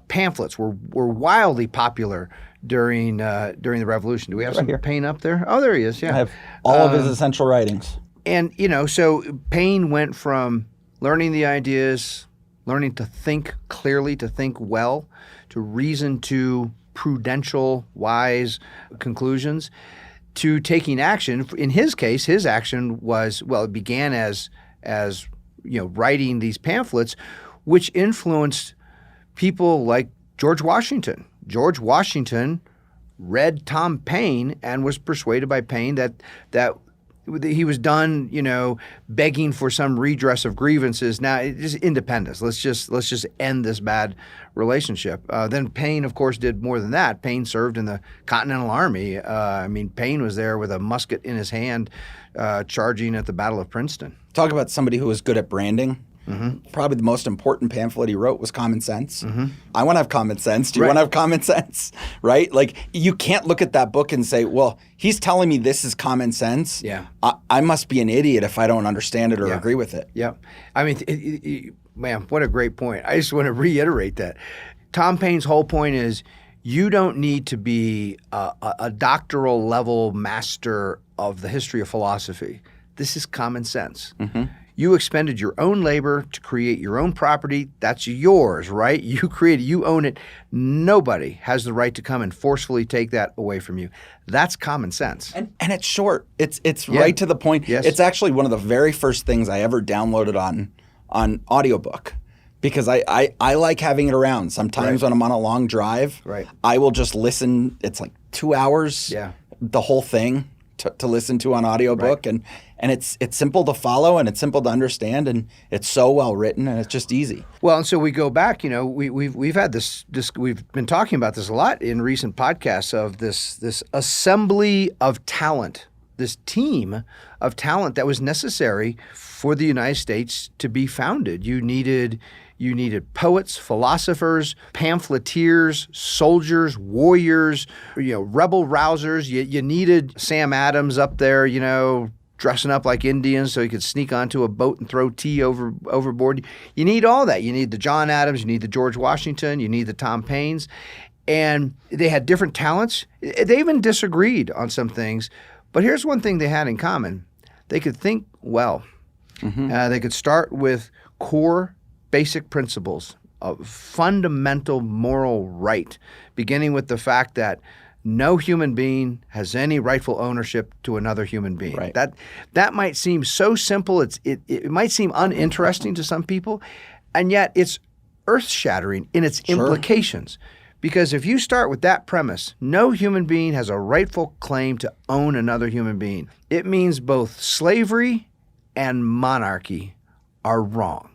S1: pamphlets, were wildly popular during the Revolution. Do we have some Payne up there? Oh, there he is, yeah.
S2: I have all of his essential writings.
S1: And, so Payne went from learning the ideas, learning to think clearly, to think well, to reason to prudential, wise conclusions, to taking action. In his case, his action was, it began as writing these pamphlets, which influenced people like George Washington. George Washington read Tom Payne and was persuaded by Payne that he was done, begging for some redress of grievances. Now, it's independence. Let's just end this bad relationship. Then Payne, of course, did more than that. Payne served in the Continental Army. Payne was there with a musket in his hand, charging at the Battle of Princeton.
S2: Talk about somebody who was good at branding. Mm-hmm. Probably the most important pamphlet he wrote was Common Sense. Mm-hmm. I want to have common sense. Do you want to have common sense? Right? Like, you can't look at that book and say, well, he's telling me this is common sense.
S1: Yeah.
S2: I must be an idiot if I don't understand it or agree with it.
S1: Yeah. Man, what a great point. I just want to reiterate that. Tom Payne's whole point is you don't need to be a doctoral level master of the history of philosophy. This is common sense. Mm-hmm. You expended your own labor to create your own property. That's yours, right? You created, you own it. Nobody has the right to come and forcefully take that away from you. That's common sense.
S2: And it's short. It's right to the point.
S1: Yes.
S2: It's actually one of the very first things I ever downloaded on audiobook because I like having it around. Sometimes when I'm on a long drive, I will just listen. It's like 2 hours, the whole thing. To listen to on audiobook and it's simple to follow and it's simple to understand and it's so well written and it's just easy.
S1: Well, and so we go back, we've had this we've been talking about this a lot in recent podcasts of this assembly of talent, this team of talent that was necessary for the United States to be founded. You needed poets, philosophers, pamphleteers, soldiers, warriors, rebel rousers. You needed Sam Adams up there, dressing up like Indians so he could sneak onto a boat and throw tea overboard. You need all that. You need the John Adams, you need the George Washington, you need the Tom Paynes. And they had different talents. They even disagreed on some things. But here's one thing they had in common. They could think well. Mm-hmm. They could start with core basic principles of fundamental moral right, beginning with the fact that no human being has any rightful ownership to another human being.
S2: Right.
S1: That might seem so simple. It might seem uninteresting to some people, and yet it's earth-shattering in its implications. Because if you start with that premise, no human being has a rightful claim to own another human being, it means both slavery and monarchy are wrong.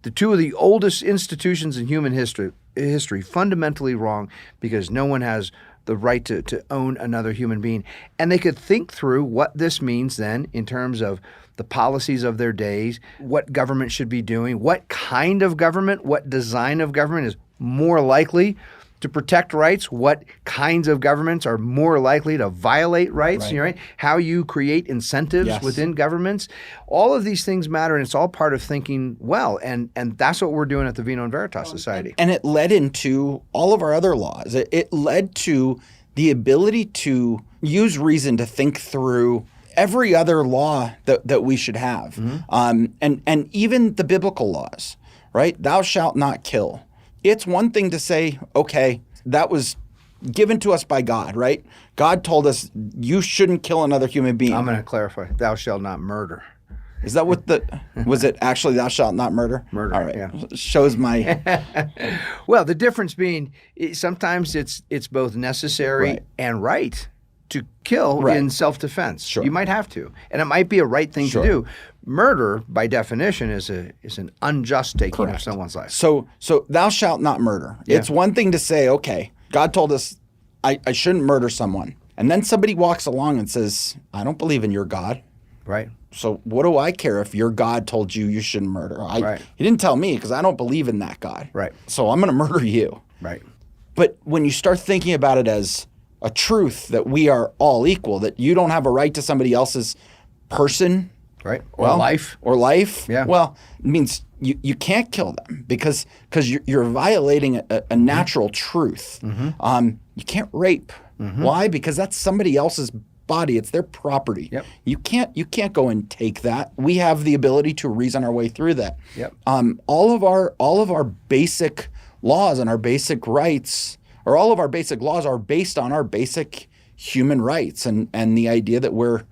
S1: The two of the oldest institutions in human history fundamentally wrong because no one has the right to own another human being. And they could think through what this means then in terms of the policies of their days, what government should be doing, what kind of government, what design of government is more likely to protect rights, what kinds of governments are more likely to violate rights, right? How you create incentives within governments. All of these things matter, and it's all part of thinking well, and that's what we're doing at the Vino Veritas Society.
S2: And it led into all of our other laws. It led to the ability to use reason to think through every other law that we should have, and even the biblical laws, right? Thou shalt not kill. It's one thing to say, okay, that was given to us by God, right? God told us you shouldn't kill another human being.
S1: I'm going to clarify. Thou shalt not murder.
S2: Is that what was it actually thou shalt not murder?
S1: Murder,
S2: All right.
S1: yeah.
S2: Shows my...
S1: Well, the difference being sometimes it's both necessary and right to kill in self-defense.
S2: Sure.
S1: You might have to. And it might be a right thing to do. Murder, by definition, is an unjust taking of someone's life.
S2: So thou shalt not murder. Yeah. It's one thing to say, okay, God told us I shouldn't murder someone. And then somebody walks along and says, I don't believe in your God.
S1: Right.
S2: So what do I care if your God told you shouldn't murder? He didn't tell me because I don't believe in that God.
S1: Right.
S2: So I'm going to murder you.
S1: Right.
S2: But when you start thinking about it as a truth that we are all equal, that you don't have a right to somebody else's person.
S1: Right. Or life.
S2: Or life.
S1: Yeah.
S2: Well, it means you can't kill them because you're violating a natural truth. Mm-hmm. You can't rape. Mm-hmm. Why? Because that's somebody else's body. It's their property.
S1: Yep.
S2: You can't go and take that. We have the ability to reason our way through that.
S1: Yep.
S2: All of our basic laws and our basic rights, or all of our basic laws, are based on our basic human rights and the idea that we're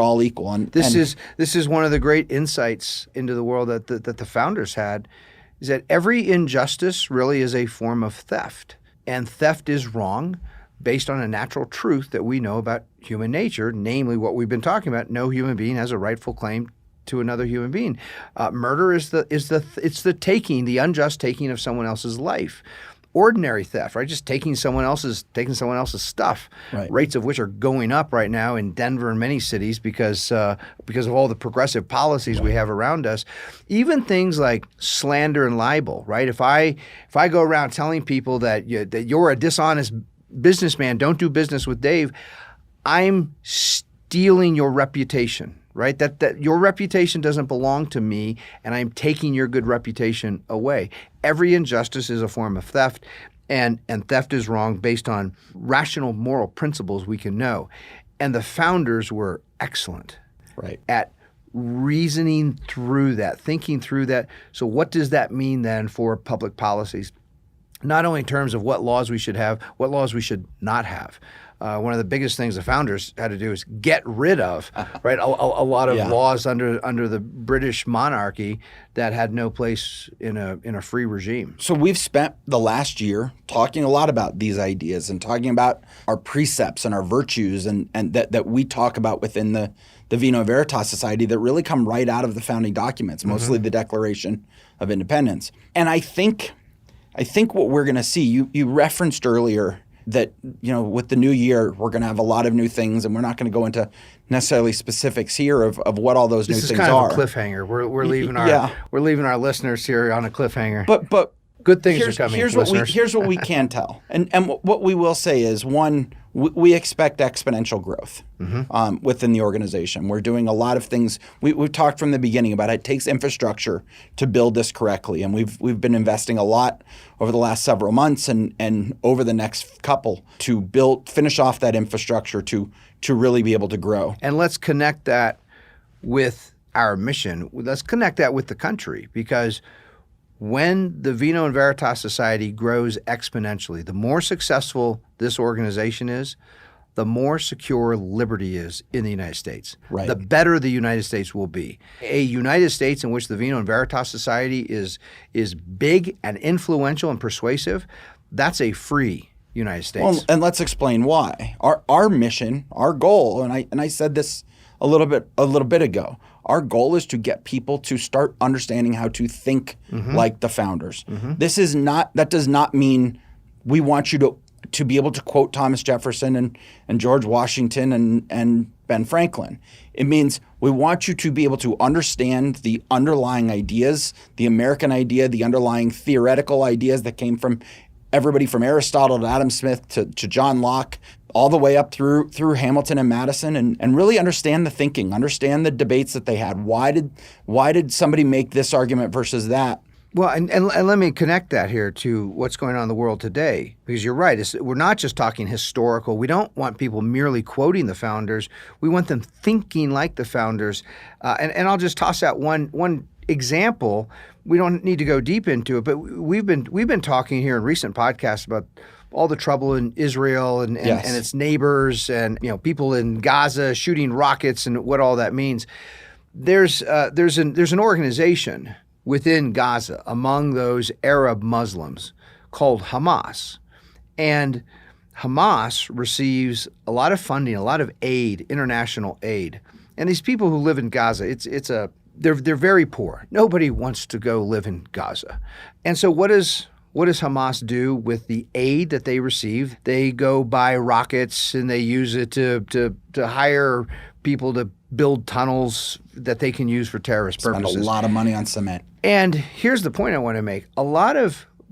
S2: all equal. And
S1: this is one of the great insights into the world that the founders had, is that every injustice really is a form of theft, and theft is wrong, based on a natural truth that we know about human nature, namely what we've been talking about: no human being has a rightful claim to another human being. Murder is the taking, the unjust taking of someone else's life. Ordinary theft, right? Just taking someone else's stuff. Right. Rates of which are going up right now in Denver and many cities because of all the progressive policies we have around us. Even things like slander and libel, right? If I go around telling people that you're a dishonest businessman, don't do business with Dave, I'm stealing your reputation, right? That your reputation doesn't belong to me, and I'm taking your good reputation away. Every injustice is a form of theft, and theft is wrong based on rational moral principles we can know. And the founders were excellent at reasoning through that, thinking through that. So what does that mean then for public policies? Not only in terms of what laws we should have, what laws we should not have. One of the biggest things the founders had to do is get rid of, right, a lot of laws under the British monarchy that had no place in a free regime.
S2: So we've spent the last year talking a lot about these ideas and talking about our precepts and our virtues and that we talk about within the Vino Veritas Society that really come right out of the founding documents, mostly the Declaration of Independence. And I think what we're going to see, you referenced earlier that, with the new year, we're going to have a lot of new things, and we're not going to go into necessarily specifics here of what all those new things are.
S1: This is kind of a cliffhanger. We're leaving our listeners here on a cliffhanger.
S2: But
S1: good things are coming.
S2: Here's what we can tell, and what we will say is, one, we expect exponential growth within the organization. We're doing a lot of things. We've talked from the beginning about it takes infrastructure to build this correctly, and we've been investing a lot over the last several months and over the next couple to finish off that infrastructure to really be able to grow.
S1: And let's connect that with our mission. Let's connect that with the country, because when the Vino and Veritas Society grows exponentially, the more successful this organization is, the more secure liberty is in the United States.
S2: Right.
S1: The better the United States will be. A United States in which the Vino and Veritas Society is big and influential and persuasive, that's a free United States.
S2: Well, and let's explain why. Our mission, our goal, and I said this a little bit ago. Our goal is to get people to start understanding how to think like the founders. That does not mean we want you to be able to quote Thomas Jefferson and George Washington and Ben Franklin. It means we want you to be able to understand the underlying ideas, the American idea, the underlying theoretical ideas that came from everybody from Aristotle to Adam Smith to John Locke, all the way up through Hamilton and Madison, and really understand the thinking, understand the debates that they had. Why did somebody make this argument versus that?
S1: Well, and let me connect that here to what's going on in the world today, because you're right. We're not just talking historical. We don't want people merely quoting the founders. We want them thinking like the founders. And I'll just toss out one example. We don't need to go deep into it, but we've been talking here in recent podcasts about all the trouble in Israel and its neighbors and people in Gaza shooting rockets and what all that means. There's an organization within Gaza among those Arab Muslims called Hamas. And Hamas receives a lot of funding, a lot of aid, international aid. And these people who live in Gaza, they're very poor. Nobody wants to go live in Gaza. And so what does Hamas do with the aid that they receive? They go buy rockets and they use it to hire people to build tunnels that they can use for terrorist purposes.
S2: Spend a lot of money on cement.
S1: And here's the point I want to make.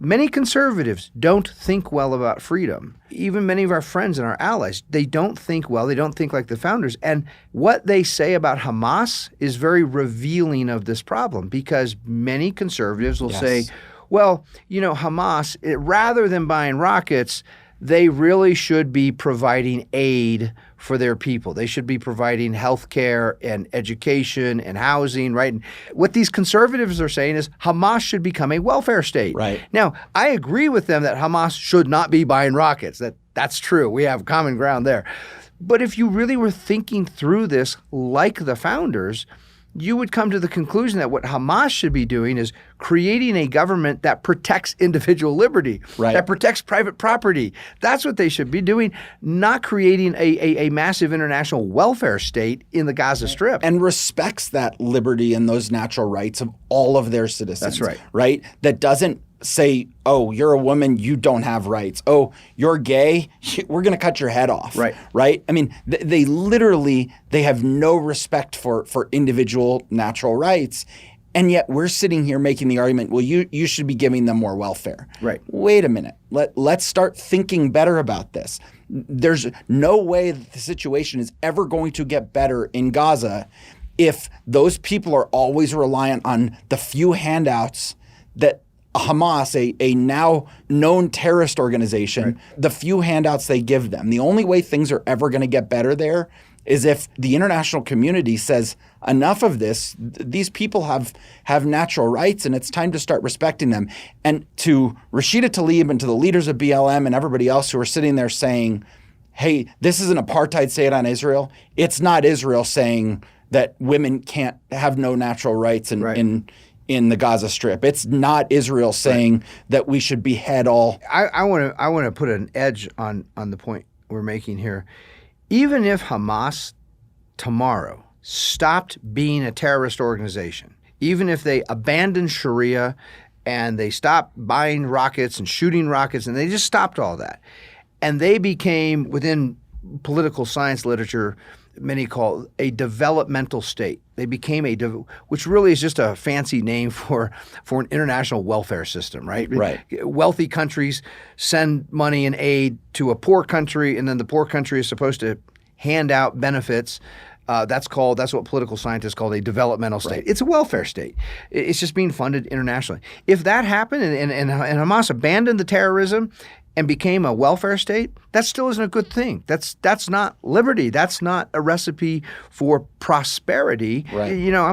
S1: Many conservatives don't think well about freedom. Even many of our friends and our allies, they don't think well. They don't think like the founders. And what they say about Hamas is very revealing of this problem, because many conservatives will say, well, Hamas, rather than buying rockets, they really should be providing aid for their people. They should be providing health care and education and housing, right? And what these conservatives are saying is Hamas should become a welfare state.
S2: Right.
S1: Now, I agree with them that Hamas should not be buying rockets. That's true. We have common ground there. But if you really were thinking through this like the founders, you would come to the conclusion that what Hamas should be doing is creating a government that protects individual liberty, that protects private property. That's what they should be doing, not creating a massive international welfare state in the Gaza Strip.
S2: And respects that liberty and those natural rights of all of their citizens.
S1: That's right.
S2: Right? That doesn't say, oh, you're a woman, you don't have rights. Oh, you're gay, we're going to cut your head off. Right? I mean, they literally have no respect for individual natural rights. And yet we're sitting here making the argument, well, you should be giving them more welfare.
S1: Right.
S2: Wait a minute. Let's start thinking better about this. There's no way that the situation is ever going to get better in Gaza if those people are always reliant on the few handouts that Hamas, a now known terrorist organization, the few handouts they give them. The only way things are ever going to get better there is if the international community says, enough of this, these people have natural rights and it's time to start respecting them. And to Rashida Tlaib and to the leaders of BLM and everybody else who are sitting there saying, hey, this is an apartheid state on Israel. It's not Israel saying that women can't have no natural rights in the Gaza Strip. It's not Israel saying that we should behead all.
S1: I want to put an edge on the point we're making here. Even if Hamas tomorrow stopped being a terrorist organization, even if they abandoned Sharia and they stopped buying rockets and shooting rockets and they just stopped all that, and they became, within political science literature, many call a developmental state. They became which really is just a fancy name for an international welfare system, right? Wealthy countries send money and aid to a poor country, and then the poor country is supposed to hand out benefits. That's what political scientists call a developmental state. It's a welfare state. It's just being funded internationally. If that happened and Hamas abandoned the terrorism and became a welfare state, that still isn't a good thing. That's not liberty. That's not a recipe for prosperity.
S2: Right.
S1: I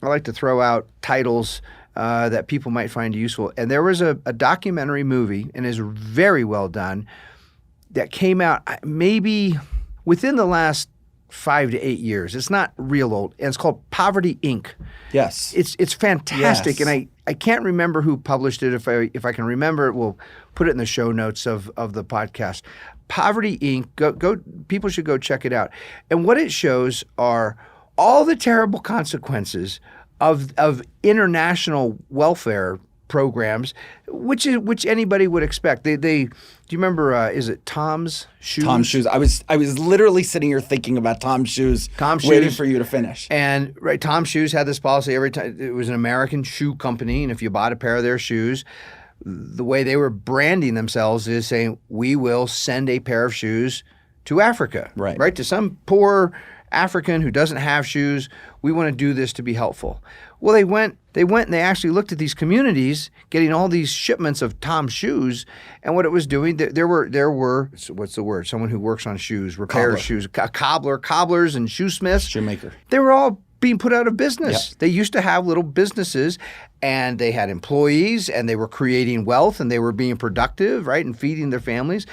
S1: like to throw out titles that people might find useful. And there was a documentary movie, and is very well done, that came out maybe within the last 5 to 8 years. It's not real old. And it's called Poverty, Inc.
S2: Yes.
S1: It's fantastic. Yes. And I can't remember who published it. If I can remember it, we'll put it in the show notes of the podcast. Poverty, Inc. Go. People should go check it out. And what it shows are all the terrible consequences of international welfare programs, which anybody would expect. Do you remember? Is it Tom's Shoes?
S2: Tom's Shoes. I was literally sitting here thinking about Tom's Shoes, waiting for you to finish.
S1: And Tom's Shoes had this policy every time. It was an American shoe company, and if you bought a pair of their shoes, the way they were branding themselves is saying, "We will send a pair of shoes to Africa, right? To some poor African who doesn't have shoes. We want to do this to be helpful." Well, they went and they actually looked at these communities getting all these shipments of Tom's shoes, and what it was doing, there were what's the word? Someone who works on shoes, repairs shoes, cobblers and shoesmiths.
S2: Shoemaker.
S1: They were all being put out of business.
S2: Yep.
S1: They used to have little businesses and they had employees and they were creating wealth and they were being productive, right, and feeding their families.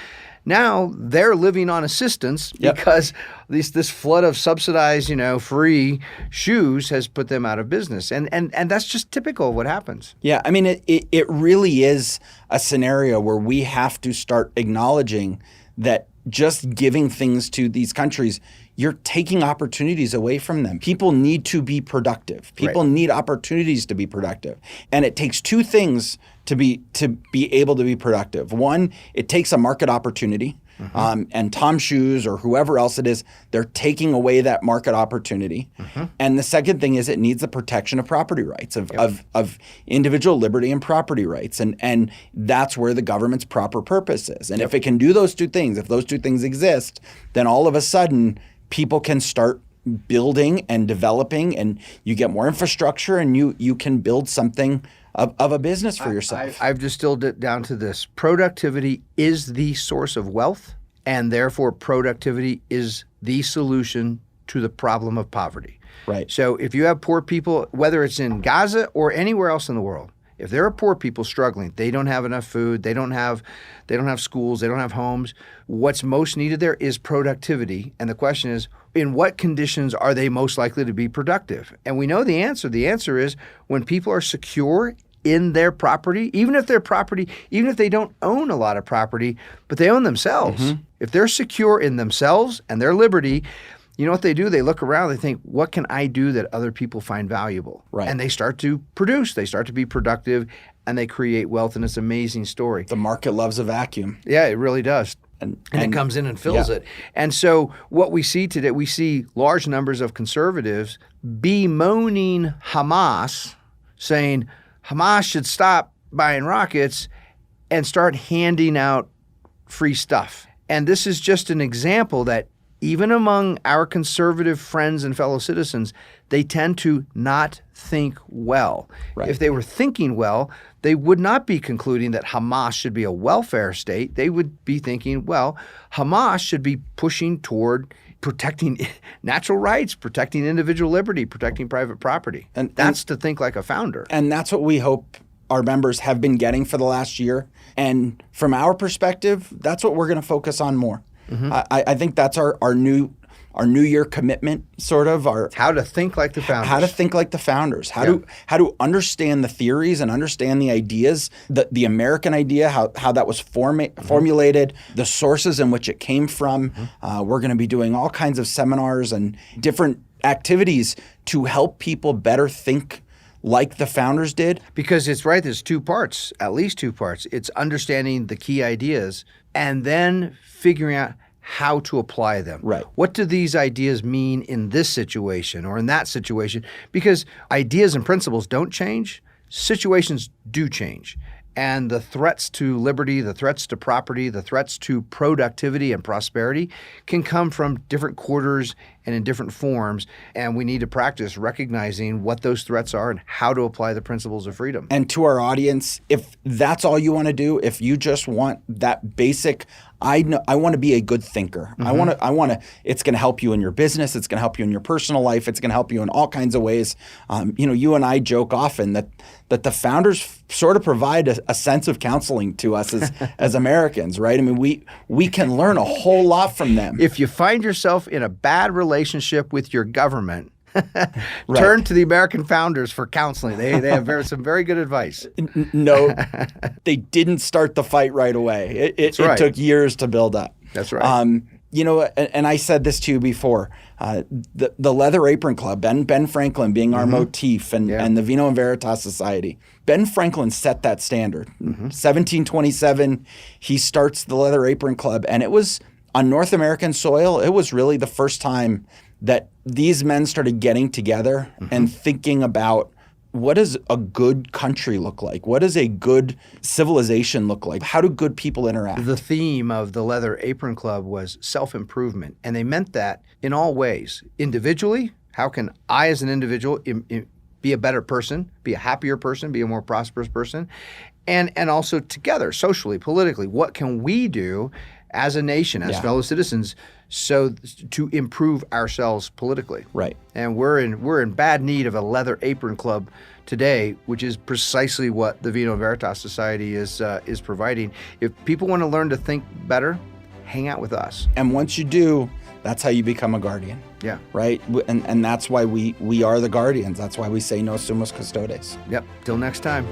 S1: Now they're living on assistance because this flood of subsidized, free shoes has put them out of business. And that's just typical of what happens.
S2: Yeah, I mean, it really is a scenario where we have to start acknowledging that just giving things to these countries, you're taking opportunities away from them. People need to be productive. People need opportunities to be productive. And it takes two things to be able to be productive. One, it takes a market opportunity. And Tom Shoes or whoever else it is, they're taking away that market opportunity. And the second thing is it needs the protection of property rights, of individual liberty and property rights. And that's where the government's proper purpose is. And if it can do those two things, if those two things exist, then all of a sudden people can start building and developing, and you get more infrastructure, and you can build something of a business for yourself.
S1: I've distilled it down to this. Productivity is the source of wealth, and therefore productivity is the solution to the problem of poverty.
S2: Right.
S1: So if you have poor people, whether it's in Gaza or anywhere else in the world, if there are poor people struggling, they don't have enough food, they don't have schools, they don't have homes, what's most needed there is productivity. And the question is, in what conditions are they most likely to be productive? And we know the answer. The answer is when people are secure in their property, even if they don't own a lot of property, but they own themselves. If they're secure in themselves and their liberty, you know what they do? They look around, they think, what can I do that other people find valuable?
S2: Right.
S1: And they start to produce, they start to be productive, and they create wealth, and it's an amazing story.
S2: The market loves a vacuum.
S1: Yeah, it really does.
S2: And
S1: it comes in and fills it. And so what we see today, we see large numbers of conservatives bemoaning Hamas, saying Hamas should stop buying rockets and start handing out free stuff. And this is just an example that even among our conservative friends and fellow citizens, they tend to not think well.
S2: Right.
S1: If they were thinking well, they would not be concluding that Hamas should be a welfare state. They would be thinking, well, Hamas should be pushing toward protecting natural rights, protecting individual liberty, protecting private property. And that's to think like a founder.
S2: And that's what we hope our members have been getting for the last year. And from our perspective, that's what we're going to focus on more. I think that's our new year commitment, sort of.
S1: How to think like the founders.
S2: How to think like the founders. How to understand the theories and understand the ideas, the American idea, how that was formulated, the sources in which it came from. We're going to be doing all kinds of seminars and different activities to help people better think like the founders did.
S1: Because it's right, there's two parts, at least two parts. It's understanding the key ideas and then figuring out how to apply them.
S2: Right.
S1: What do these ideas mean in this situation or in that situation? Because ideas and principles don't change, situations do change. And the threats to liberty, the threats to property, the threats to productivity and prosperity can come from different quarters and in different forms. And we need to practice recognizing what those threats are and how to apply the principles of freedom.
S2: And to our audience, if that's all you want to do, if you just want that basic, I want to be a good thinker. I want to. It's going to help you in your business. It's going to help you in your personal life. It's going to help you in all kinds of ways. You and I joke often that the founders sort of provide a sense of counseling to us as Americans, right? I mean, we can learn a whole lot from them.
S1: If you find yourself in a bad relationship with your government, turn to the American founders for counseling. They have some very good advice.
S2: No, they didn't start the fight right away. It took years to build up.
S1: That's right.
S2: And I said this to you before, the Leather Apron Club, Ben Franklin being our motif, and the Vino Veritas Society. Ben Franklin set that standard. 1727, he starts the Leather Apron Club, and it was on North American soil. It was really the first time that these men started getting together and thinking about, what does a good country look like? What does a good civilization look like? How do good people interact?
S1: The theme of the Leather Apron Club was self-improvement, and they meant that in all ways. Individually, how can I as an individual be a better person, be a happier person, be a more prosperous person? And also together, socially, politically, what can we do as a nation, as fellow citizens, so to improve ourselves politically.
S2: Right.
S1: And we're in bad need of a leather apron club today, which is precisely what the Vino Veritas Society is providing. If people want to learn to think better, hang out with us.
S2: And once you do, that's how you become a guardian.
S1: Yeah.
S2: Right? And that's why we are the guardians. That's why we say no sumus custodes.
S1: Yep. Till next time.